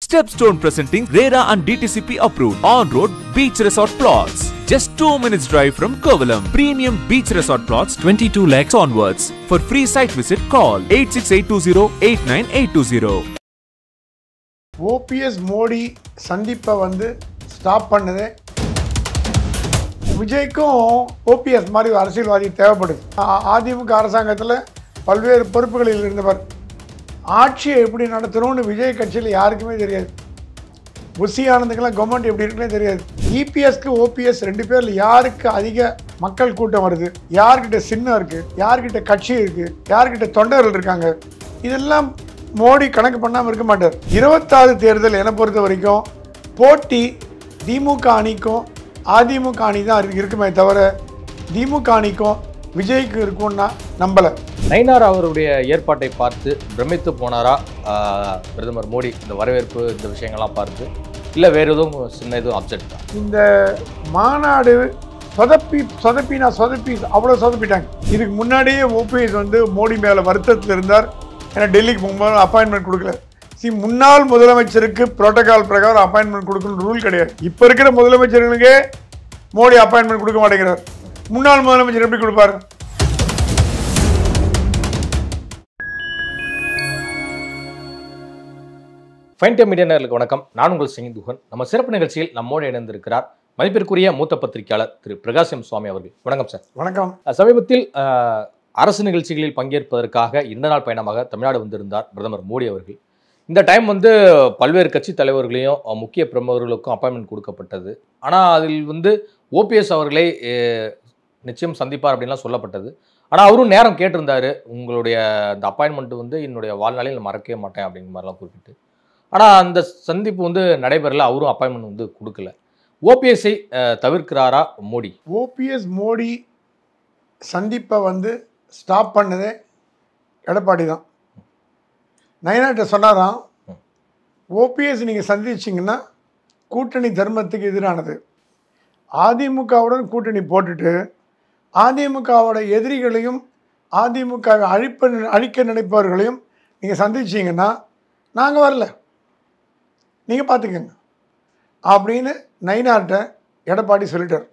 Stepstone presenting RERA and DTCP approved on-road beach resort plots. Just 2 minutes drive from Kovalam. Premium beach resort plots 22 lakhs onwards. For free site visit call 8682089820. OPS Modi சந்திப்பை stop பண்ணது விஜய்க்கும் OPS மாதிரி ஒரு அரசியல்வாதி தேவைப்படுது. அதிமுக அரசாங்கத்தில் பல்வேறு பொறுப்புகளில் இருந்தவர். ஆட்சியை எப்படி நடத்தணும்னு விஜய் கட்சியில் யாருக்குமே தெரியாது. புஷி ஆனந்துக்கெல்லாம் கவர்மெண்ட் எப்படி இருக்குன்னே தெரியாது. இபிஎஸ்க்கு ஓபிஎஸ் ரெண்டு பேரில் யாருக்கு அதிக மக்கள் கூட்டம் வருது, யார்கிட்ட சின்னம் இருக்குது, யார்கிட்ட கட்சி இருக்குது, யார்கிட்ட தொண்டர்கள் இருக்காங்க, இதெல்லாம் மோடி கணக்கு பண்ணாமல் இருக்க மாட்டார். 26 தேர்தல் என்னை பொறுத்த வரைக்கும் போட்டி திமுக அணிக்கும் அதிமுக அணி தான் இருக்குமே தவிர திமுக அணிக்கும் விஜய்க்கு இருக்கும்னா நம்பலை. நயினார் அவருடைய ஏற்பாட்டை பார்த்து பிரமித்து போனாரா பிரதமர் மோடி? இந்த வரவேற்பு இந்த விஷயங்கள்லாம் பார்த்து இல்லை வேறு எதுவும் சின்ன எதுவும் அப்செட் தான்? இந்த மாநாடு சொதப்பி அவ்வளோ சொதப்பிட்டாங்க. இதுக்கு முன்னாடியே ஓபிஎஸ் மோடி மேலே வருத்தத்தில் இருந்தார். ஏன்னா டெல்லிக்கு போகும்போது அப்பாயின்மெண்ட் கொடுக்கல. முன்னாள் முதலமைச்சருக்கு புரோட்டோகால் பிரகாரம் அப்பாயின்மெண்ட் கொடுக்கணும் ரூல் கிடையாது. இப்போ இருக்கிற முதலமைச்சர்களுக்கே மோடி அப்பாயின்மெண்ட் கொடுக்க மாட்டேங்கிறார். முன்னாள் முதலமைச்சர் எப்படி கொடுப்பாரு? ஃபைன் டைம் மீடியா நேயர்களுக்கு வணக்கம். நான் உங்கள் சிங்குதுகன். நம்ம சிறப்பு நிகழ்ச்சியில் நம்மோடு இணைந்திருக்கிறார் மதிப்பிற்குரிய மூத்த பத்திரிகையாளர் திரு பிரகாஷ் எம் சுவாமி அவர்கள். வணக்கம் சார். வணக்கம். சமீபத்தில் அரசு நிகழ்ச்சிகளில் பங்கேற்பதற்காக இந்த நாள் பயணமாக தமிழ்நாடு வந்திருந்தார் பிரதமர் மோடி அவர்கள். இந்த டைம் பல்வேறு கட்சி தலைவர்களையும் முக்கிய பிரமுகர்களுக்கும் அப்பாயின்மெண்ட் கொடுக்கப்பட்டது. ஆனால் அதில் ஓபிஎஸ் அவர்களை நிச்சயம் சந்திப்பார் அப்படின்லாம் சொல்லப்பட்டது. ஆனால் அவரும் நேரம் கேட்டிருந்தார். உங்களுடைய அந்த அப்பாயின்மெண்ட் என்னுடைய வாழ்நாளில் மறக்கவே மாட்டேன் அப்படிங்கிற மாதிரிலாம் குறிப்பிட்டு. ஆனால் அந்த சந்திப்பு நடைபெறல. அவரும் அப்பாயின்மெண்ட் கொடுக்கல. ஓபிஎஸ்ஐ தவிர்க்கிறாரா மோடி? ஓபிஎஸ் மோடி சந்திப்பை ஸ்டாப் பண்ணதே எடப்பாடி தான். நயினார்கிட்ட சொன்னாராம், ஓபிஎஸ் நீங்கள் சந்திச்சிங்கன்னா கூட்டணி தர்மத்துக்கு எதிரானது. அதிமுகவுடன் கூட்டணி போட்டுட்டு அதிமுகவோட எதிரிகளையும் அதிமுகவை அழிக்க நினைப்பவர்களையும் நீங்கள் சந்திச்சிங்கன்னா நாங்கள் வரல, நீங்கள் பார்த்துக்கங்க அப்படின்னு நயினார்கிட்ட எடப்பாடி சொல்லிட்டார்.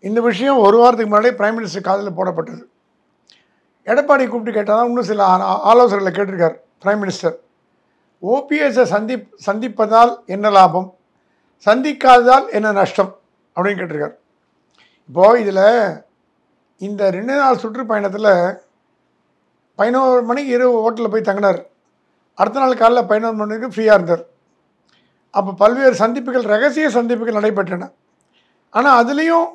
இந்த விஷயம் ஒரு வாரத்துக்கு முன்னாடி பிரைம் மினிஸ்டர் காதில் போடப்பட்டது. எடப்பாடி கூப்பிட்டு கேட்டால் இன்னும் சில ஆலோசனைகளை கேட்டிருக்கார் பிரைம் மினிஸ்டர். ஓபிஎஸ்ஸை சந்திப்பதால் என்ன லாபம், சந்திக்காததால் என்ன நஷ்டம் அப்படின்னு கேட்டிருக்கார். இப்போது இதில் இந்த 2 நாள் சுற்றுப்பயணத்தில் 11 மணிக்கு இரவு ஹோட்டலில் போய் தங்கினார். அடுத்த நாள் காலையில் 11 மணிக்கு ஃப்ரீயாக இருந்தார். அப்போ பல்வேறு சந்திப்புகள், ரகசிய சந்திப்புகள் நடைபெற்றன. ஆனால் அதுலேயும்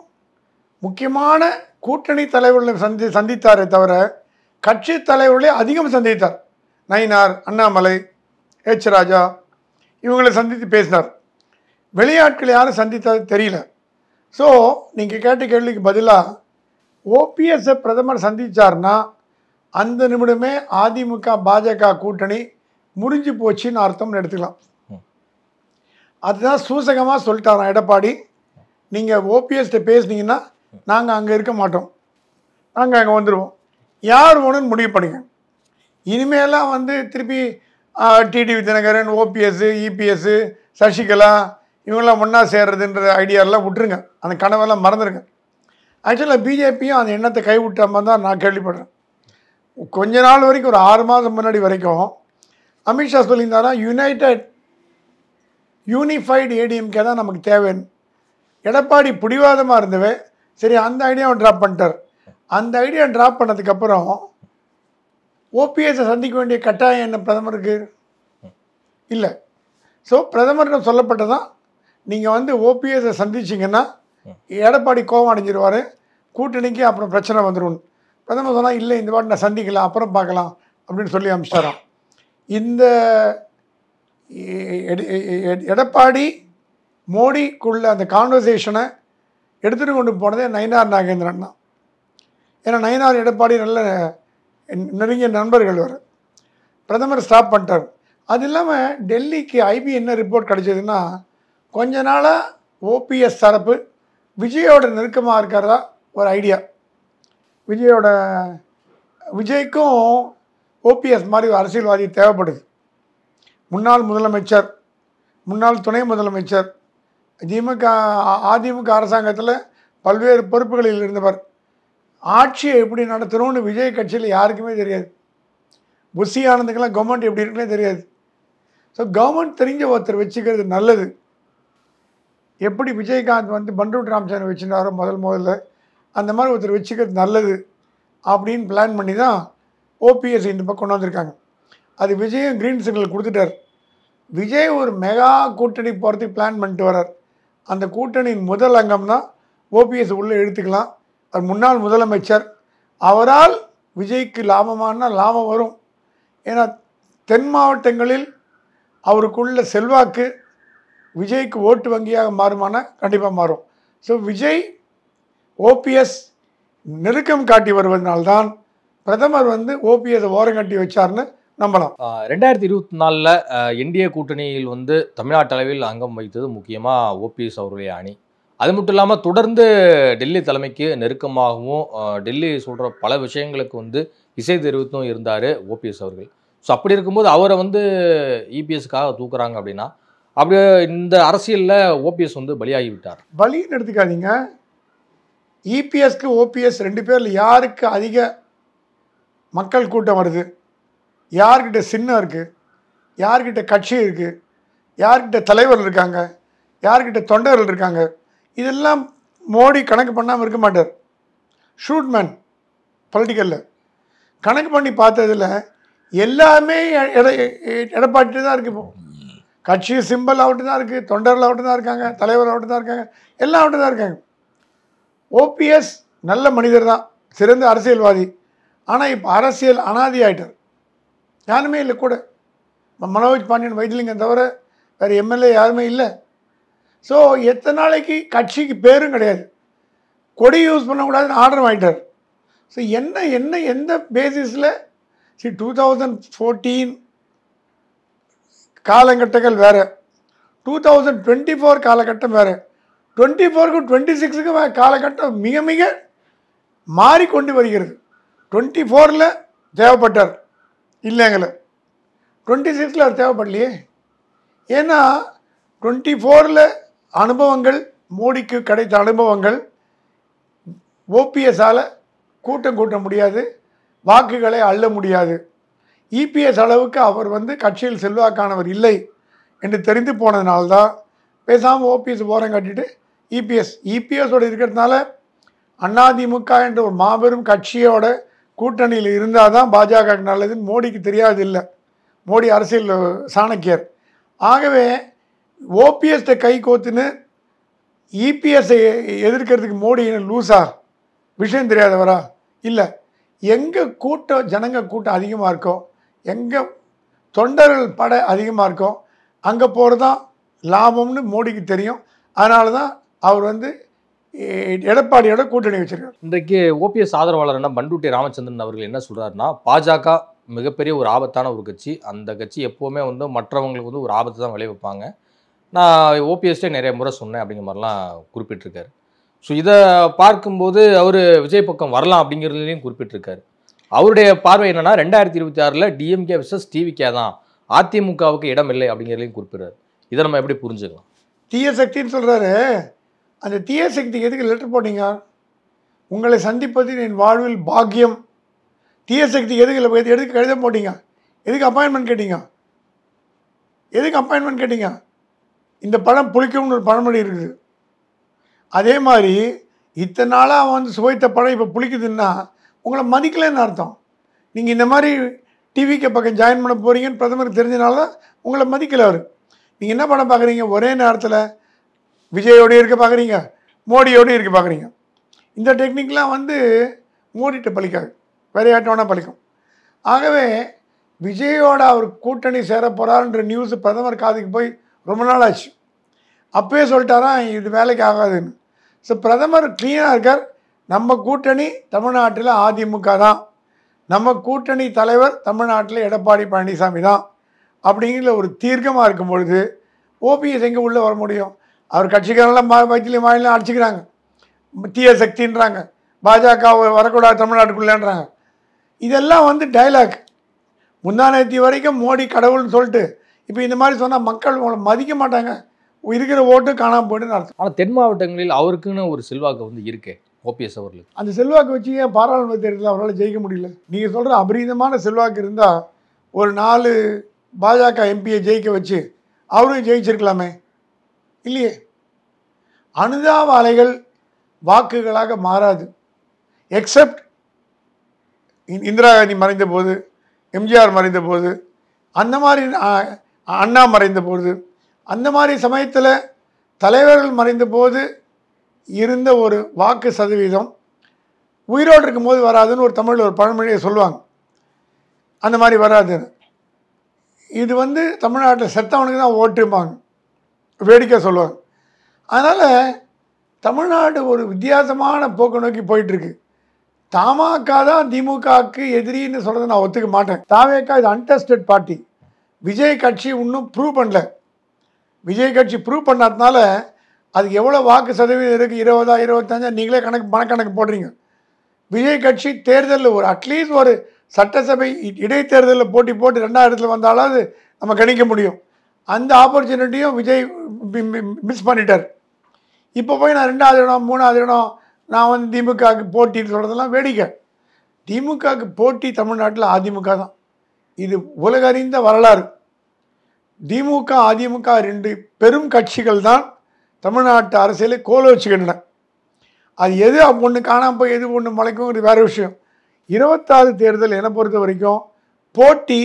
முக்கியமான கூட்டணி தலைவர்களை சந்தித்தாரே தவிர கட்சி தலைவர்களே அதிகம் சந்தித்தார். நயினார், அண்ணாமலை, எச் ராஜா இவங்களை சந்தித்து பேசினார். வெளியாட்கள் யாரும் சந்தித்தது தெரியல. ஸோ நீங்கள் கேட்ட கேள்விக்கு பதிலாக ஓபிஎஸ்ஸை பிரதமர் சந்தித்தார்னா அந்த நிமிடமே அதிமுக பாஜக கூட்டணி முறிஞ்சு போச்சுன்னு அர்த்தம்னு எடுத்துக்கலாம். அதுதான் சூசகமாக சொல்லிட்டாராம் எடப்பாடி. நீங்கள் ஓபிஎஸ்கிட்ட பேசுனீங்கன்னா நாங்கள் அங்கே இருக்க மாட்டோம், நாங்கள் அங்கே வந்துடுவோம், யார் வேணும்னு முடிவு பண்ணிங்க. இனிமேலாம் திருப்பி TTV Dhinakaran, OPS, EPS, Sasikala இவங்கெல்லாம் ஒன்றா சேர்றதுன்ற ஐடியாவெல்லாம் விட்டுருங்க. அந்த கனவெல்லாம் மறந்துடுங்க. ஆக்சுவலாக பிஜேபியும் அந்த எண்ணத்தை கைவிட்டாமல் தான் நான் கேள்விப்படுறேன். கொஞ்ச நாள் வரைக்கும், ஒரு 6 மாதம் முன்னாடி வரைக்கும் அமித்ஷா சொல்லியிருந்தாரா யூனிஃபைடு ஏடிஎம்கே தான் நமக்கு தேவைன்னு. எடப்பாடி பிடிவாதமாக இருந்தவே சரி அந்த ஐடியாவை ட்ராப் பண்ணிட்டார். அந்த ஐடியா ட்ராப் பண்ணதுக்கப்புறம் ஓபிஎஸ்ஸை சந்திக்க வேண்டிய கட்டாயம் என்ன பிரதமருக்கு இல்லை. ஸோ பிரதமர்கிட்ட சொல்லப்பட்டதான், நீங்கள் ஓபிஎஸ்ஸை சந்திச்சிங்கன்னா எடப்பாடி கோவம் அடைஞ்சிருவார், கூட்டணிக்கு அப்புறம் பிரச்சனை வந்துடும். பிரதமர் சொன்னால் இல்லை இந்த வாட்டி நான் சந்திக்கலாம், அப்புறம் பார்க்கலாம் அப்படின்னு சொல்லி அனுப்பிச்சிட்டாராம். இந்த எடப்பாடி மோடிக்குள்ள அந்த கான்வர்சேஷனை எடுத்துகிட்டு கொண்டு போனதே நயினார் நாகேந்திரன் தான். ஏன்னா நயினார் எடப்பாடி நல்ல நெருங்கிய நண்பர்கள் வர. பிரதமர் ஸ்டாப் பண்ணிட்டார். அது இல்லாமல் டெல்லிக்கு ஐபி என்ன ரிப்போர்ட் கிடைச்சதுன்னா, கொஞ்ச நாளாக ஓபிஎஸ் தரப்பு விஜயோட நெருக்கமாக இருக்கிறதா ஒரு ஐடியா. விஜய்க்கும் ஓபிஎஸ் மாதிரி ஒரு அரசியல்வாதி தேவைப்படுது. முன்னாள் முதலமைச்சர், முன்னாள் துணை முதலமைச்சர், அதிமுக அரசாங்கத்தில் பல்வேறு பொறுப்புகளில் இருந்தவர். ஆட்சியை எப்படி நடத்தணும்னு விஜய் கட்சியில் யாருக்குமே தெரியாது. புஷி ஆனந்துக்கெல்லாம் கவர்மெண்ட் எப்படி இருக்குன்னே தெரியாது. ஸோ கவர்மெண்ட் தெரிஞ்ச ஒருத்தர் வச்சுக்கிறது நல்லது. எப்படி விஜயகாந்த் வந்து பண்டூர் ராமச்சந்திரன் வச்சுருந்தாரோ முதல்ல அந்த மாதிரி ஒருத்தர் வச்சுக்கிறது நல்லது அப்படின்னு பிளான் பண்ணி தான் ஓபிஎஸ் இந்த பக்கம் கொண்டு வந்திருக்காங்க. அது விஜயும் க்ரீன் சிக்னல் கொடுத்துட்டார். விஜய் ஒரு மெகா கூட்டணி போகிறதுக்கு பிளான் பண்ணிட்டு வர்றார். அந்த கூட்டணியின் முதல் அங்கம் தான் ஓபிஎஸ் உள்ளே எடுத்துக்கலாம். அவர் முன்னாள் முதலமைச்சர். அவரால் விஜய்க்கு லாபமானா லாபம் வரும். ஏன்னா தென் மாவட்டங்களில் அவருக்குள்ள செல்வாக்கு விஜய்க்கு ஓட்டு வங்கியாக மாறுமானா கண்டிப்பாக மாறும். ஸோ விஜய் ஓபிஎஸ் நெருக்கம் காட்டி வருவதனால்தான் பிரதமர் வந்து ஓபிஎஸ் ஓரங்கட்டி வச்சார்னு நம்பலாம். 2024 என்டிஏ கூட்டணியில் வந்து தமிழ்நாட்டு அளவில் அங்கம் வைத்தது முக்கியமாக ஓபிஎஸ் அவருடைய அணி. அது மட்டும் இல்லாமல் தொடர்ந்து டெல்லி தலைமைக்கு நெருக்கமாகவும் டெல்லி சொல்கிற பல விஷயங்களுக்கு வந்து இசை தெரிவித்தும் இருந்தார் ஓபிஎஸ் அவர்கள். ஸோ அப்படி இருக்கும்போது அவரை வந்து இபிஎஸ்க்காக தூக்குறாங்க அப்படின்னா அப்படி இந்த அரசியலில் ஓபிஎஸ் வந்து பலியாகி விட்டார். பலின்னு எடுத்துக்காதீங்க. இபிஎஸ்க்கு ஓபிஎஸ் ரெண்டு பேரில் யாருக்கு அதிக மக்கள் கூட்டம் வருது, யார்கிட்ட சின்னம் இருக்குது, யார்கிட்ட கட்சி இருக்குது, யார்கிட்ட தலைவர் இருக்காங்க, யார்கிட்ட தொண்டர்கள் இருக்காங்க, இதெல்லாம் மோடி கணக்கு பண்ணாமல் இருக்க மாட்டார். ஷூட்மேன் பொலிட்டிக்கலில் கணக்கு பண்ணி பார்த்ததில் எல்லாமே எடப்பாடி தான் இருக்குது. இப்போ கட்சி சிம்பிள் ஆகிட்டு தான் இருக்குது, தொண்டர்கள் ஆகிட்டு தான் இருக்காங்க, தலைவர் ஆகிட்டு தான் இருக்காங்க, எல்லாம் ஆகிட்டு தான் இருக்காங்க. ஓபிஎஸ் நல்ல மனிதர் தான், சிறந்த அரசியல்வாதி. ஆனால் இப்போ அரசியல் அனாதி ஆகிட்டார். யாருமே இல்லை கூட. மனோஜ் பாண்டியன் வைத்திலிங்கம் தவிர வேறு எம்எல்ஏ யாருமே இல்லை. ஸோ எத்தனை நாளைக்கு கட்சிக்கு பேரும் கிடையாது, கொடி யூஸ் பண்ணக்கூடாதுன்னு ஆர்டர் வாங்கிட்டார். ஸோ எந்த பேசிஸில் 2014 காலகட்டங்கள் வேறு, 2024 காலகட்டம் வேறு, 24க்கும் 26க்கும் காலகட்டம் மிக மிக மாறிக்கொண்டு வருகிறது. 24ல் தேவைப்பட்டார் இல்லைங்கள, 26ல் அவர் தேவைப்படலையே. ஏன்னா 24ல் அனுபவங்கள், மோடிக்கு கிடைத்த அனுபவங்கள் ஓபிஎஸ்ஸால் கூட்டம் கூட்ட முடியாது, வாக்குகளை அள்ள முடியாது. இபிஎஸ் அளவுக்கு அவர் வந்து கட்சியில் செல்வாக்கானவர் இல்லை என்று தெரிந்து போனதுனால்தான் பேசாமல் ஓபிஎஸ் ஓரம் கட்டிட்டு இபிஎஸோடு இருக்கிறதுனால அதிமுக என்ற ஒரு மாபெரும் கட்சியோட கூட்டணியில் இருந்தால் தான் பாஜக நல்லதுன்னு மோடிக்கு தெரியாது. இல்லை, மோடி அரசியல் சாணக்கியர். ஆகவே ஓபிஎஸ்ட கை கோத்துன்னு இபிஎஸ்ஸை எதிர்க்கிறதுக்கு மோடி லூஸா, விஷயம் தெரியாதவரா? இல்லை, எங்கே கூட்டம் ஜனங்க கூட்டம் அதிகமாக இருக்கோ, எங்கே தொண்டர்கள் பட அதிகமாக இருக்கோ அங்கே போகிறது தான் லாபம்னு மோடிக்கு தெரியும். அதனால தான் அவர் வந்து எடப்பாடியோட கூட்டணி வச்சிருக்காரு. இன்றைக்கு ஓபிஎஸ் ஆதரவாளர்னா பண்டூட்டி ராமச்சந்திரன் அவர்கள் என்ன சொல்கிறாருன்னா, பாஜக மிகப்பெரிய ஒரு ஆபத்தான ஒரு கட்சி, அந்த கட்சி எப்போவுமே வந்து மற்றவங்களுக்கு வந்து ஒரு ஆபத்து தான் விளைவிப்பாங்க, நான் ஓபிஎஸ்டே நிறைய முறை சொன்னேன் அப்படிங்கிற மாதிரிலாம் குறிப்பிட்டிருக்காரு. ஸோ இதை பார்க்கும்போது அவர் விஜய் பக்கம் வரலாம் அப்படிங்கிறதுலையும் குறிப்பிட்டிருக்காரு. அவருடைய பார்வை என்னன்னா 2026 டிஎம்கே விசஸ் டிவிகே தான், அதிமுகவுக்கு இடம் இல்லை அப்படிங்கிறதையும் குறிப்பிடுறாரு. இதை நம்ம எப்படி புரிஞ்சுக்கலாம்? தீய சக்தின்னு சொல்கிறாரு. அந்த தீய சக்திக்கு எதுக்கு லெட்டர் போட்டீங்க? உங்களை சந்திப்பது என் வாழ்வில் பாக்கியம். தீய சக்திக்கு எதுக்கு கடிதம் போட்டீங்க? எதுக்கு அப்பாயின்மெண்ட் கேட்டீங்க? இந்த படம் புளிக்கும்னு ஒரு பழமொழி இருக்குது. அதே மாதிரி இத்தனை நாளாக அவன் வந்து சுவைத்த படம் இப்போ புளிக்குதுன்னா உங்களை மதிக்கலைன்னு அர்த்தம். நீங்கள் இந்த மாதிரி டிவிக்கு பக்கம் ஜாயின் பண்ண போகிறீங்கன்னு பிரதமருக்கு தெரிஞ்சனால தான் உங்களை மதிக்கலை அவர். நீங்கள் என்ன பண்ண பார்க்குறீங்க? ஒரே நேரத்தில் விஜயோடு இருக்க பார்க்குறீங்க, மோடியோடு இருக்க பார்க்குறீங்க. இந்த டெக்னிக்லாம் வந்து மோடிகிட்ட பலிக்காது, வேறு யார்ட்ட வேணால் பலிக்கும். ஆகவே விஜயோட அவர் கூட்டணி சேர போகிறாருன்ற நியூஸ் பிரதமர் காதுக்கு போய் ரொம்ப நாள் ஆச்சு. அப்போயே சொல்லிட்டாராம் இது வேலைக்கு ஆகாதுன்னு. ஸோ பிரதமர் க்ளீனாக இருக்கார். நம்ம கூட்டணி தமிழ்நாட்டில் அதிமுக தான், நம்ம கூட்டணி தலைவர் தமிழ்நாட்டில் எடப்பாடி பழனிசாமி தான் அப்படிங்கிற ஒரு தீர்க்கமாக இருக்கும் பொழுது ஓபிஎஸ் எங்கே உள்ளே வர முடியும்? அவர் கட்சிக்காரெல்லாம் வயிற்றுலையும் மாநிலம் அடிச்சுக்கிறாங்க, தீய சக்தின்றாங்க, பாஜக வரக்கூடாது தமிழ்நாட்டுக்குள்ளேன்றாங்க. இதெல்லாம் வந்து டைலாக். முந்தானேத்தி வரைக்கும் மோடி கடவுள்னு சொல்லிட்டு இப்போ இந்த மாதிரி சொன்னால் மக்கள் உங்களை மதிக்க மாட்டாங்க, இருக்கிற ஓட்டு காணாமல் போய்ட்டுன்னு அர்த்தம். ஆனால் தென் மாவட்டங்களில் அவருக்குன்னு ஒரு செல்வாக்கு வந்து இருக்கே ஓபிஎஸ் அவர்களுக்கு. அந்த செல்வாக்கு வச்சு ஏன் பாராளுமன்ற தேர்தலில் அவரால் ஜெயிக்க முடியல? நீங்கள் சொல்கிற அபரீதமான செல்வாக்கு இருந்தால் ஒரு 4 பாஜக எம்பியை ஜெயிக்க வச்சு அவரும் ஜெயிச்சிருக்கலாமே, இல்லையே. அனுதாப அலைகள் வாக்குகளாக மாறாது. எக்ஸப்ட் இந்திரா காந்தி மறைந்த போது, எம்ஜிஆர் மறைந்த போது, அந்த மாதிரி அண்ணா மறைந்த போது, அந்த மாதிரி சமயத்தில் தலைவர்கள் மறைந்த போது இருந்த ஒரு வாக்கு சதவீதம் உயிரோடு இருக்கும்போது வராதுன்னு ஒரு தமிழில் ஒரு பழமொழியை சொல்லுவாங்க. அந்த மாதிரி வராதுன்னு. இது வந்து தமிழ்நாட்டில் செத்தவனுக்கு தான் ஓட்டுப்பாங்க, வேடிக்கை சொல்லுவாங்க. அதனால் தமிழ்நாடு ஒரு வித்தியாசமான போக்கு நோக்கி போயிட்டுருக்கு. தமாக தான் திமுகவுக்கு எதிரின்னு சொல்கிறத நான் ஒத்துக்க மாட்டேன். தாவேக்கா இது அன்டெஸ்டட் பார்ட்டி. விஜய் கட்சி இன்னும் ப்ரூவ் பண்ணல. விஜய் கட்சி ப்ரூவ் பண்ணாதனால அதுக்கு எவ்வளோ வாக்கு சதவீதம் இருக்குது, 20 25 நீங்களே மனக்கணக்கு போடுறீங்க. விஜய் கட்சி தேர்தலில் ஒரு அட்லீஸ்ட் ஒரு சட்டசபை இடைத்தேர்தலில் போட்டி போட்டு 2வது இடத்துல வந்தாலும் நம்ம கணிக்க முடியும். அந்த ஆப்பர்ச்சுனிட்டியும் விஜய் மிஸ் பண்ணிட்டார். இப்போ போய் நான் 2வது இடம் 3வது இடம் நான் வந்து திமுகவுக்கு போட்டின்னு சொல்கிறதெல்லாம் வேடிக்கை. திமுகவுக்கு போட்டி தமிழ்நாட்டில் அதிமுக தான். இது உலக அறிந்த வரலாறு. திமுக அதிமுக 2 பெரும் கட்சிகள் தான் தமிழ்நாட்டு அரசியலை கோல வச்சுக்கின்றன. அது எது ஒன்று காணாமல் போய் எது ஒன்று முளைக்குங்கிறது வேறு விஷயம். 26 தேர்தல் என்னை பொறுத்த வரைக்கும் போட்டி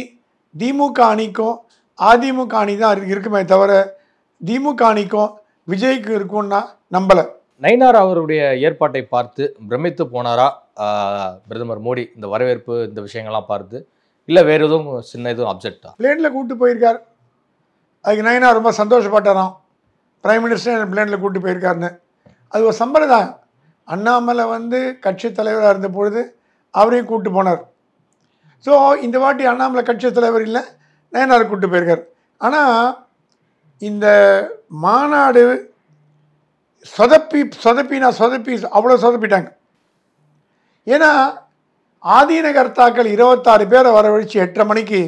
திமுக அணிக்கும் அதிமுக அணி தான் இருக்குமே தவிர திமுக அணிக்கும் விஜய்க்கும் இருக்கும்னா நம்பலை. நயினார் அவருடைய ஏற்பாட்டை பார்த்து பிரமித்து போனாரா பிரதமர் மோடி? இந்த வரவேற்பு இந்த விஷயங்கள்லாம் பார்த்து, இல்லை வேறு எதுவும் சின்ன எதுவும் அப்செக்டா? பிளேனில் கூப்பிட்டு போயிருக்கார். அதுக்கு நயினார் ரொம்ப சந்தோஷப்பட்டாராம். பிரைம் மினிஸ்டர் பிளேனில் கூப்பிட்டு போயிருக்காருன்னு. அது ஒரு சம்பிரதாயம். அண்ணாமலை வந்து கட்சி தலைவராக இருந்த பொழுது அவரையும் கூப்பிட்டு போனார். ஸோ இந்த வாட்டி அண்ணாமலை கட்சி தலைவர் இல்லை, நயினார் கூப்பிட்டு போயிருக்கார். ஆனால் இந்த மாநாடு சொதப்பி அவ்வளோ சொதப்பிட்டாங்க. ஏன்னா ஆதீனகர்த்தாக்கள் 26 பேரை வரவழைச்சு 8:30 மணிக்கு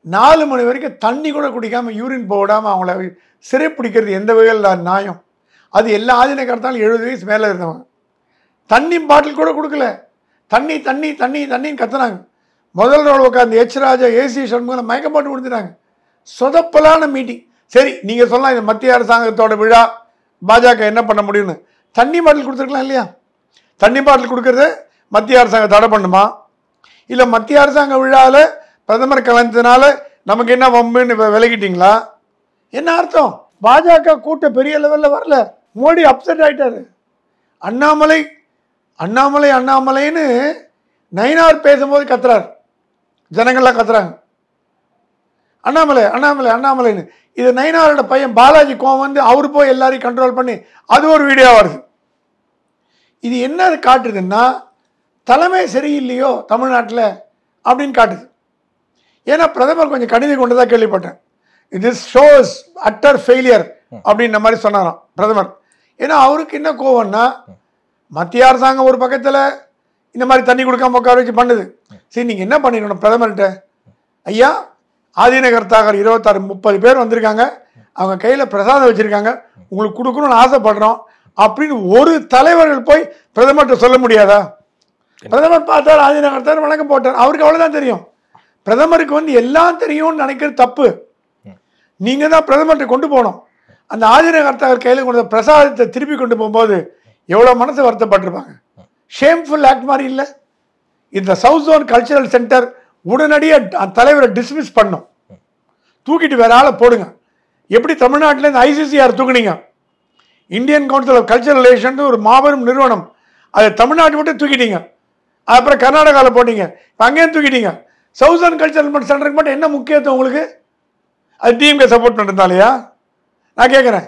4 மணி வரைக்கும் தண்ணி கூட குடிக்காமல் யூரின் போடாமல் அவங்கள சிறை பிடிக்கிறது எந்த வகையில் நியாயம்? அது எல்லா ஆதீனகர்த்தாலும் 70 வயசு மேலே இருந்தவங்க. தண்ணி பாட்டில் கூட கொடுக்கல. தண்ணி தண்ணி தண்ணி தண்ணின்னு கத்துனாங்க. முதல் நாள் உட்காந்து எச் ராஜா ஏசி சண்முகம் மயக்கம் போட்டு கொடுத்துட்டாங்க. சொதப்பலான மீட்டிங். சரி, நீங்கள் சொல்லலாம் இது மத்திய அரசாங்கத்தோட விழா, பாஜக என்ன பண்ண முடியும்னு. தண்ணி பாட்டில் கொடுத்துருக்கலாம் இல்லையா? தண்ணி பாட்டில் கொடுக்கறது மத்திய அரசாங்கம் தடை பண்ணுமா? இல்லை மத்திய அரசாங்க விழாவில் பிரதமர் கலந்ததுனால நமக்கு என்ன வம்புன்னு விலகிட்டீங்களா? என்ன அர்த்தம்? பாஜக கூட்டம் பெரிய லெவலில் வரல. மோடி அப்செட் ஆகிட்டாரு. அண்ணாமலைன்னு நயினார் பேசும்போது கத்துறாரு, ஜனங்கள்லாம் கத்துறாங்க அண்ணாமலைன்னு. இது நயினாரோட பையன் பாலாஜி கோவம் வந்து அவர் போய் எல்லாரையும் கண்ட்ரோல் பண்ணி அது ஒரு வீடியோ வருது. இது என்ன காட்டுதுன்னா தலைமை சரியில்லையோ தமிழ்நாட்டில் அப்படின்னு காட்டுது. ஏன்னா பிரதமர் கொஞ்சம் கடிதம் கொண்டதாக கேள்விப்பட்டேன். இது ஷோஸ் அட்டர் ஃபெயிலியர் அப்படின்ற மாதிரி சொன்னாராம் பிரதமர். ஏன்னா அவருக்கு என்ன கோவம்னா மத்திய அரசாங்கம் ஒரு பக்கத்தில் இந்த மாதிரி தண்ணி கொடுக்காம உட்கார வச்சு பண்ணுது. சரி, நீங்கள் என்ன பண்ணிடணும் பிரதமர்கிட்ட, ஐயா ஆதீனகர்த்தாக்கள் 26-30 பேர் வந்திருக்காங்க, அவங்க கையில் பிரசாதம் வச்சுருக்காங்க, உங்களுக்கு கொடுக்கணும்னு ஆசைப்படுறோம் அப்படின்னு ஒரு தலைவர்கள் போய் பிரதமர்கிட்ட சொல்ல முடியாதா? பிரதமர் பார்த்தார், ஆதீனகர்த்தார் வணக்கம் போட்டார். அவருக்கு அவ்வளோதான் தெரியும். பிரதமருக்கு வந்து எல்லாம் தெரியும்னு நினைக்கிறது தப்பு. நீங்கள் தான் பிரதமர்கிட்ட கொண்டு போகணும். அந்த ஆதீனகர்த்தாக்கள் கையில் கொண்ட பிரசாதத்தை திருப்பி கொண்டு போகும்போது எவ்வளோ மனசு வருத்தப்பட்டிருப்பாங்க. ஷேம்ஃபுல் ஆக்ட் மாதிரி இல்லை. இந்த சவுத் ஜோன் கல்ச்சரல் சென்டர் உடனடியாக தலைவரை டிஸ்மிஸ் பண்ணும், தூக்கிட்டு வேற ஆளை போடுங்க. எப்படி தமிழ்நாட்டில் இந்த ஐசிசிஆர் தூக்குனீங்க, Indian council of cultural relation ஒரு மாபெரும் நிறுவனம், அதை தமிழ்நாட்டை மட்டும் தூக்கிட்டீங்க. அப்புறம் கர்நாடகாவில் போட்டீங்க, இப்போ அங்கேயும் தூக்கிட்டீங்க. சவுத் ஜோன் கல்ச்சரல் சென்டருக்கு மட்டும் என்ன முக்கியத்துவம் உங்களுக்கு? அது டிஎம்கே சப்போர்ட் பண்ணுறதாலையா? நான் கேட்குறேன்.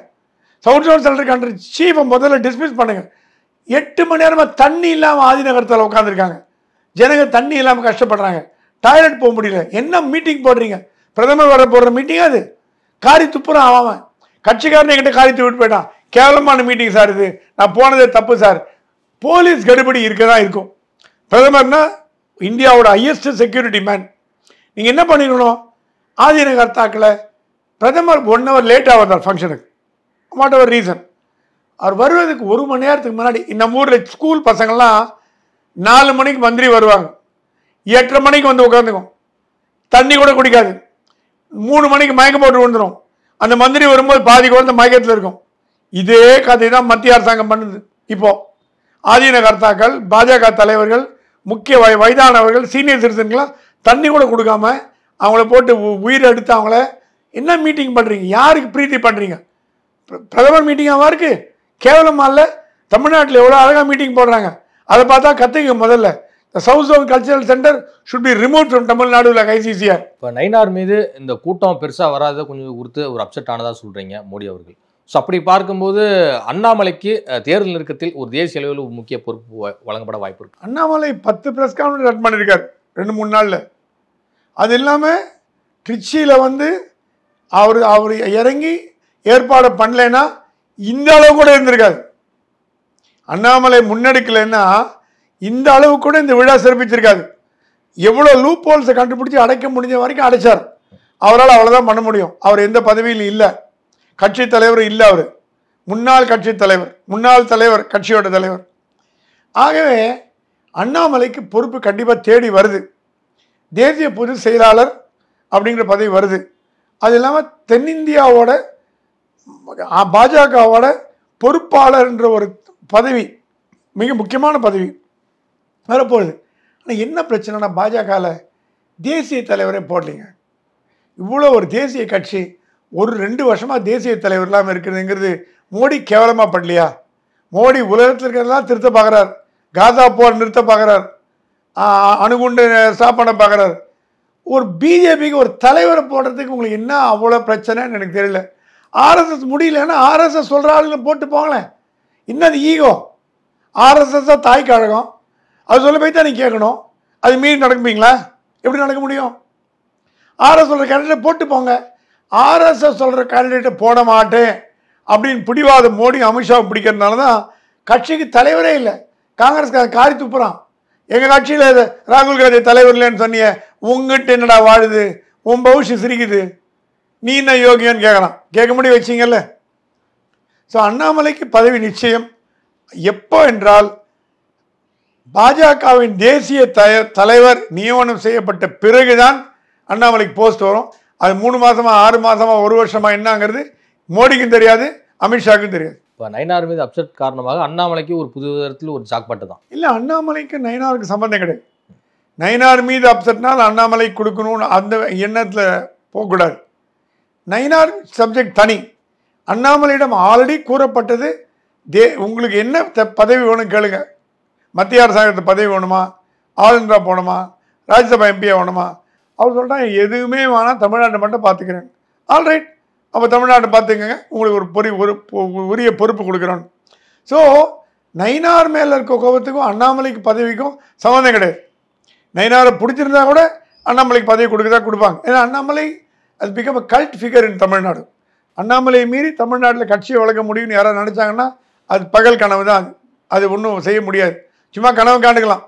சவுத் ஜோன் சென்டருக்கு சீஃபை முதல்ல டிஸ்மிஸ் பண்ணுங்க. 8 மணி நேரமாக தண்ணி இல்லாமல் ஆதிநகரத்தில் உட்காந்துருக்காங்க. ஜனங்க தண்ணி இல்லாமல் கஷ்டப்படுறாங்க, டாய்லெட் போக முடியல. என்ன மீட்டிங் போடுறீங்க? பிரதமர் வர போடுற மீட்டிங் அது. காரி துப்புறான் அவன். கட்சிக்காரன் என்கிட்ட காரி துப்பிட்டு போயிட்டான். கேவலமான மீட்டிங் சார் இது, நான் போனதே தப்பு சார். போலீஸ் கடுபடி இருக்க தான் இருக்கும். பிரதமர்னா இந்தியாவோட ஹையஸ்ட் செக்யூரிட்டி மேன். நீங்கள் என்ன பண்ணிக்கணும்? ஆதீன கர்த்தாக்களை பிரதமர் 1 hour லேட்டாக வந்தார் ஃபங்க்ஷனுக்கு, வாட் எவர் ரீசன். அவர் வருவதுக்கு 1 மணி நேரத்துக்கு முன்னாடி நம்ம ஊரில் ஸ்கூல் பசங்கள்லாம் 4 மணிக்கு மந்திரி வருவாங்க, 8:30 மணிக்கு வந்து உட்காந்துக்கும், தண்ணி கூட குடிக்காது, 3 மணிக்கு மயக்கம் போட்டு விழுந்துடும். அந்த மந்திரி வரும்போது பாதி குழந்தை மயக்கத்தில் இருக்கும். இதே கதை தான் மத்திய அரசாங்கம் பண்ணுது. இப்போ ஆதீன கர்த்தாக்கள், பாஜக தலைவர்கள், முக்கிய வயதானவர்கள், சீனியர் சிட்டிசன்கெலாம் தண்ணி கூட கொடுக்காம அவங்கள போட்டு உயிரை எடுத்து அவங்கள என்ன மீட்டிங் பண்ணுறீங்க, யாருக்கு பிரீத்தி பண்ணுறீங்க? பிரதமர் மீட்டிங்காக இருக்கு, கேவலமாக இல்லை. தமிழ்நாட்டில் எவ்வளோ அழகாக மீட்டிங் போடுறாங்க, அதை பார்த்தா கற்றுக்க. முதல்ல The South Zone Cultural Center should be removed from Tamil Nadu like ICCR. இப்போ நயினார் மீது இந்த கூட்டம் பெருசாக வராத கொஞ்சம் கொடுத்து ஒரு அப்செட் ஆனதாக சொல்கிறீங்க மோடி அவர்கள். ஸோ அப்படி பார்க்கும்போது அண்ணாமலைக்கு தேர்தல் நெருக்கத்தில் ஒரு தேசிய அளவில் ஒரு முக்கிய பொறுப்பு வழங்கப்பட வாய்ப்பு இருக்கு. அண்ணாமலை 10 ப்ரெஸ் கான்ஃபரன்ஸ் ரன் பண்ணியிருக்காரு 2-3 நாளில். அது இல்லாமல் திருச்சியில் வந்து அவர் இறங்கி ஏற்பாடு பண்ணலைன்னா இந்த அளவு கூட இருந்திருக்காது. அண்ணாமலை முன்னெடுக்கலைன்னா இந்த அளவு கூட இந்த விழா சிறப்பிச்சிருக்காது. எவ்வளோ லூப் ஹோல்ஸை கண்டுபிடிச்சி அடைக்க முடிஞ்ச வரைக்கும் அடைச்சார். அவரால் அவ்வளோதான் பண்ண முடியும். அவர் எந்த பதவியில் இல்லை, கட்சி தலைவர் இல்லை, அவர் முன்னாள் கட்சி தலைவர், முன்னாள் தலைவர், கட்சியோட தலைவர். ஆகவே அண்ணாமலைக்கு பொறுப்பு கண்டிப்பாக தேடி வருது. தேசிய பொதுச் செயலாளர் அப்படிங்கிற பதவி வருது. அது இல்லாமல் தென்னிந்தியாவோட பாஜகவோட பொறுப்பாளர் என்ற ஒரு பதவி, மிக முக்கியமான பதவி வரப்போகுது. ஆனால் என்ன பிரச்சனைனா பாஜகவில் தேசிய தலைவரே போடலிங்க. இவ்வளோ ஒரு தேசிய கட்சி 1-2 வருஷமாக தேசிய தலைவர் இல்லாமல் இருக்கிறதுங்கிறது மோடி கேவலமாக படலையா? மோடி உலகத்தில் இருக்கிறதெல்லாம் திருத்த பார்க்குறார், காசா போர் நிறுத்த பார்க்குறார், அணுகுண்டு ஸ்டாப் பண்ண பார்க்குறார். ஒரு பிஜேபிக்கு ஒரு தலைவரை போடுறதுக்கு உங்களுக்கு என்ன அவ்வளோ பிரச்சனைன்னு எனக்கு தெரியல. ஆர்எஸ்எஸ் முடியலன்னா ஆர்எஸ்எஸ் சொல்கிற ஆளுங்களை போட்டு போங்களேன். இன்னது ஈகோ. ஆர்எஸ்எஸ் தான் தாய் கழகம், அது சொல்ல போய் தான் நீங்கள் கேட்கணும். அது மீறி நடக்குப்பீங்களா? எப்படி நடக்க முடியும்? ஆர்எஸ் சொல்கிற கேண்டிடேட்டை போட்டு போங்க. ஆர்எஸ்எஸ் சொல்கிற கேண்டிடேட்டை போட மாட்டேன் அப்படின்னு பிடிவாத மோடி அமித்ஷாவை பிடிக்கிறதுனால தான் கட்சிக்கு தலைவரே இல்லை. காங்கிரஸ்கார காரி துப்புறான். எங்கள் கட்சியில் ராகுல் காந்தி தலைவர் இல்லைன்னு சொன்னிய, உங்ககிட்ட என்னடா வாழுது, உன் பவுஷி சிரிக்குது, நீ என்ன யோகியான்னு கேட்கலாம். கேட்க முடியும் வச்சிங்கல்ல. ஸோ அண்ணாமலைக்கு பதவி நிச்சயம். எப்போ என்றால் பாஜகவின் தேசிய தலைவர் நியமனம் செய்யப்பட்ட பிறகுதான் அண்ணாமலைக்கு போஸ்ட் வரும். அது 3 மாதமா 6 மாதமா 1 வருஷமா என்னங்கிறது மோடிக்கும் தெரியாது, அமித்ஷாவுக்கும் தெரியாது. இப்போ நயினார் மீது அப்செட் காரணமாக அண்ணாமலைக்கு ஒரு புது விதத்தில் ஒரு ஜாக்பாட்டு தான். இல்லை, அண்ணாமலைக்கு நயினாருக்கு சம்பந்தம் கிடையாது. நயினார் மீது அப்செட்னால் அண்ணாமலை கொடுக்கணும்னு அந்த எண்ணத்தில் போகக்கூடாது. நயினார் சப்ஜெக்ட் தனி. அண்ணாமலையிடம் ஆல்ரெடி கூறப்பட்டது, உங்களுக்கு என்ன பதவி வேணும் கேளுங்க. மத்திய அரசாங்கத்து பதவி வேணுமா, ஆளுநராக போகணுமா, ராஜ்யசபா எம்பியாக வேணுமா? அவர் சொல்கிறாங்க எதுவுமே வேணாம், தமிழ்நாட்டை மட்டும் பார்த்துக்கிறேன். ஆல்ரைட், அப்போ தமிழ்நாட்டை பார்த்துக்கங்க, உங்களுக்கு ஒரு உரிய பொறுப்பு கொடுக்குறோன்னு. ஸோ நயினார் மேலே இருக்க கோபத்துக்கும் அண்ணாமலைக்கு பதவிக்கும் சம்மந்தம் கிடையாது. நயினாரை பிடிச்சிருந்தா கூட அண்ணாமலைக்கு பதவி கொடுப்பாங்க. ஏன்னா அண்ணாமலை அது பிகம் அ கல்ட் ஃபிகர் இன் தமிழ்நாடு. அண்ணாமலையை மீறி தமிழ்நாட்டில் கட்சியை வளர்க்க முடியும்னு யாராவது நினச்சாங்கன்னா அது பகல் கனவு தான். அது ஒன்றும் செய்ய முடியாது. சும்மா கனவு காண்டுக்கலாம்.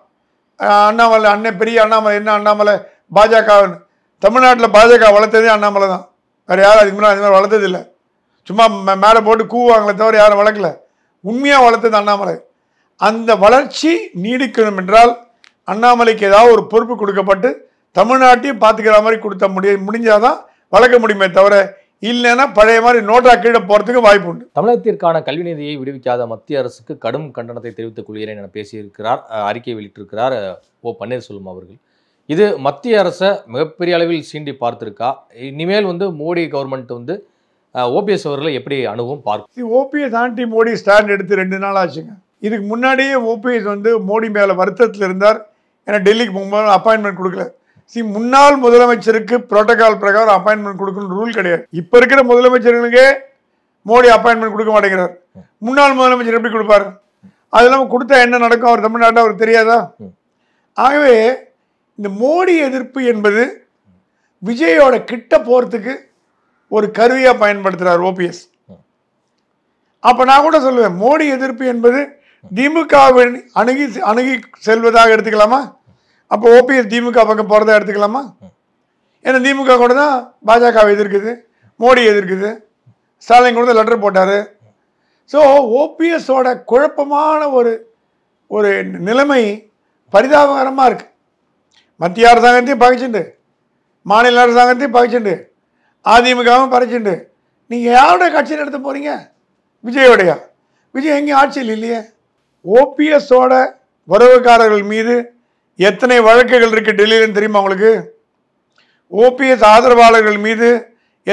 அண்ணாமலை அண்ணன் பெரிய அண்ணாமலை என்ன அண்ணாமலை பாஜகன்னு. தமிழ்நாட்டில் பாஜக வளர்த்ததே அண்ணாமலை தான். வேறு யாரும் அதுக்கு முன்னாடி அது மாதிரி வளர்த்ததில்லை. சும்மா மேலே போட்டு கூவாங்களே தவிர யாரும் வளர்க்கல. உண்மையாக வளர்த்தது அண்ணாமலை. அந்த வளர்ச்சி நீடிக்கணும் என்றால் அண்ணாமலைக்கு ஏதாவது ஒரு பொறுப்பு கொடுக்கப்பட்டு தமிழ்நாட்டையும் பார்த்துக்கிற மாதிரி முடிஞ்சாதான் வளர்க்க முடியுமே தவிர, இல்லைன்னா பழைய மாதிரி நோட்டா கீழே போகிறதுக்கு வாய்ப்பு உண்டு. தமிழகத்திற்கான கல்வி நிதியை விடுவிக்காத மத்திய அரசுக்கு கடும் கண்டனத்தை தெரிவித்துக் கொள்கிறேன் என பேசியிருக்கிறார், அறிக்கை வெளியிட்டிருக்கிறார் ஓ பன்னீர்செல்வம் அவர்கள். இது மத்திய அரசை மிகப்பெரிய அளவில் சீண்டி பார்த்திருக்கா? இனிமேல் மோடி கவர்மெண்ட் ஓபிஎஸ் அவர்களை எப்படி அணுகும் பார்க்கும்? ஓபிஎஸ் ஆன்டி மோடி ஸ்டாண்ட் எடுத்து 2 நாள் ஆச்சுங்க. இதுக்கு முன்னாடியே ஓபிஎஸ் மோடி மேலே வருத்தத்தில் இருந்தார். ஏன்னா டெல்லிக்கு போகும்போது அப்பாயின்மெண்ட் கொடுக்கல. முன்னாள் முதலமைச்சருக்கு புரோட்டோகால் பிரகாரம் அப்பாயின்மெண்ட் கொடுக்கணும் ரூல் கிடையாது. இப்போ இருக்கிற முதலமைச்சர்களுக்கே மோடி அப்பாயின்மெண்ட் கொடுக்க மாட்டேங்கிறார். முன்னாள் முதலமைச்சர் எப்படி கொடுப்பாரு? அது இல்லாமல் கொடுத்தா என்ன நடக்கும் அவர் தமிழ்நாட்டில் அவருக்கு தெரியாதா? ஆகவே இந்த மோடி எதிர்ப்பு என்பது விஜயோட கிட்ட போகிறதுக்கு ஒரு கருவியாக பயன்படுத்துகிறார் ஓபிஎஸ். அப்போ நான் கூட சொல்லுவேன், மோடி எதிர்ப்பு என்பது திமுகவின் அணுகி செல்வதாக எடுத்துக்கலாமா? அப்போ ஓபிஎஸ் திமுக பக்கம் போகிறதா எடுத்துக்கலாமா? ஏன்னா திமுக கூட தான் பாஜகவை எதிர்க்குது, மோடி எதிர்க்குது, ஸ்டாலின் கூட லெட்டர் போட்டார். ஸோ ஓபிஎஸோட குழப்பமான ஒரு நிலைமை பரிதாபகரமாக இருக்குது. மத்திய அரசாங்கத்தையும் பகைச்சுண்டு, மாநில அரசாங்கத்தையும் பகைச்சுண்டு, அதிமுகவும் பகைச்சுண்டு, நீங்கள் யாரோட கட்சியில் எடுத்து போகிறீங்க? விஜயோடையா? விஜய் எங்கேயும் ஆட்சியில் இல்லையே. ஓபிஎஸோட உறவுக்காரர்கள் மீது எத்தனை வழக்குகள் இருக்குது டெல்லியிலன்னு தெரியுமா உங்களுக்கு? ஓபிஎஸ் ஆதரவாளர்கள் மீது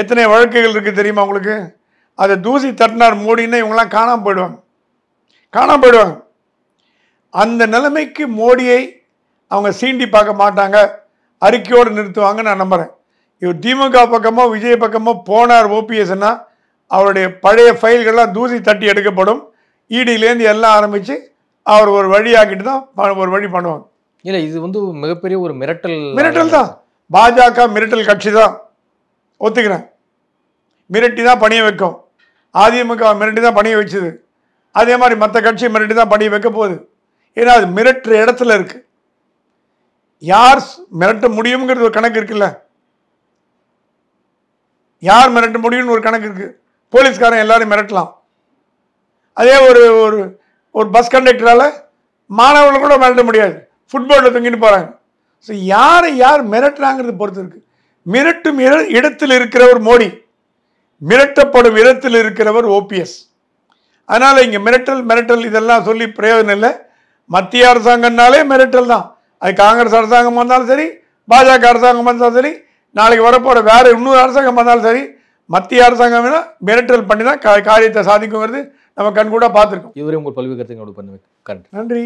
எத்தனை வழக்குகள் இருக்குது தெரியுமா உங்களுக்கு? அதை தூசி தட்டினார் மோடின்னு இவங்கெல்லாம் காணாமல் போயிடுவாங்க. அந்த நிலைமைக்கு மோடியை அவங்க சீண்டி பார்க்க மாட்டாங்க, அறிக்கையோடு நிறுத்துவாங்கன்னு நான் நம்புகிறேன். இவர் திமுக பக்கமோ விஜய் பக்கமோ போனார் ஓபிஎஸ்ன்னா அவருடைய பழைய ஃபைல்கள்லாம் தூசி தட்டி எடுக்கப்படும். இடியிலேருந்து எல்லாம் ஆரம்பித்து அவர் ஒரு வழியாக்கிட்டு தான் ஒரு வழி பண்ணுவாங்க. இல்லை, இது வந்து மிகப்பெரிய ஒரு மிரட்டல் தான். பாஜக மிரட்டல் கட்சி தான், ஒத்துக்கிறேன். மிரட்டி தான் பணிய வைக்கும். அதிமுக மிரட்டி தான் பணிய வச்சுது. அதே மாதிரி மற்ற கட்சி மிரட்டி தான் பணிய வைக்க போகுது. ஏன்னா அது மிரட்டுற இடத்துல இருக்கு. யார் மிரட்ட முடியுங்கிறது ஒரு கணக்கு இருக்குல்ல, யார் மிரட்ட முடியும்னு ஒரு கணக்கு இருக்கு. போலீஸ்காரன் எல்லாரும் மிரட்டலாம். அதே ஒரு பஸ் கண்டக்டரால் மாணவர்கள் கூட மிரட்ட முடியாது, ஃபுட்பாலில் தூங்கிட்டு போகிறாங்க. ஸோ யார் மிரட்டுறாங்கிறது பொறுத்து இருக்கு. மிரட்டும் இடத்தில் இருக்கிறவர் மோடி, மிரட்டப்படும் இடத்தில் இருக்கிறவர் ஓபிஎஸ். அதனால் இங்கே மிரட்டல் இதெல்லாம் சொல்லி பிரயோஜனம் இல்லை. மத்திய அரசாங்கம்னாலே மிரட்டல் தான். அது காங்கிரஸ் அரசாங்கம் வந்தாலும் சரி, பாஜக அரசாங்கம் வந்தாலும் சரி, நாளைக்கு வரப்போகிற வேறு இன்னொரு அரசாங்கம் வந்தாலும் சரி, மத்திய அரசாங்கம் மிரட்டல் பண்ணி தான் காரியத்தை சாதிக்குங்கிறது நம்ம கண்கூட பார்த்துருக்கோம். இதுவரை உங்கள் பல்வேறு கருத்துக்களோடு பண்ண நன்றி.